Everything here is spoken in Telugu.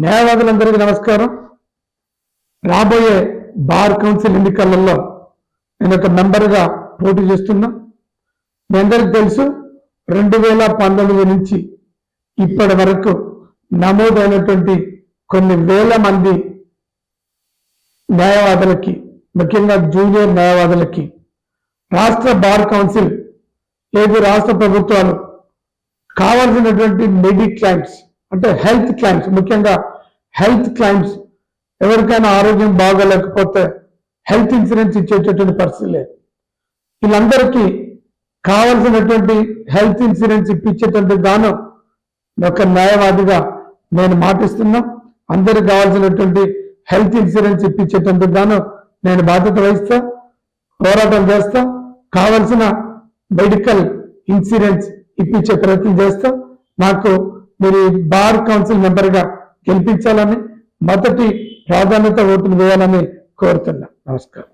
న్యాయవాదులందరికీ నమస్కారం. రాబోయే బార్ కౌన్సిల్ ఎన్నికలలో నేను ఒక మెంబర్గా పోటీ చేస్తున్నా. మీ అందరికీ తెలుసు 2019 నుంచి ఇప్పటి వరకు నమోదైనటువంటి కొన్ని వేల మంది న్యాయవాదులకి, ముఖ్యంగా జూనియర్ న్యాయవాదులకి రాష్ట్ర బార్ కౌన్సిల్ రాష్ట్ర ప్రభుత్వాలు కావాల్సినటువంటి క్లైమ్స్ అంటే హెల్త్ క్లైమ్స్, ముఖ్యంగా హెల్త్ క్లైమ్స్, ఎవరికైనా ఆరోగ్యం బాగోలేకపోతే హెల్త్ ఇన్సూరెన్స్ ఇచ్చేటటువంటి పరిస్థితి లేదు. వీళ్ళందరికీ కావాల్సినటువంటి హెల్త్ ఇన్సూరెన్స్ ఇప్పించేటందుకు గాను ఒక న్యాయవాదిగా నేను మాటిస్తున్నా. అందరికి కావాల్సినటువంటి హెల్త్ ఇన్సూరెన్స్ ఇప్పించేటందుకు గాను నేను బాధ్యత వహిస్తా, పోరాటం చేస్తా, కావలసిన మెడికల్ ఇన్సూరెన్స్ ఇప్పించే ప్రయత్నం చేస్తా. నాకు మీరు బార్ కౌన్సిల్ మెంబర్గా గెలిపించాలని, మొదటి ప్రాధాన్యత ఓటును వేయాలని కోరుతున్నా. నమస్కారం.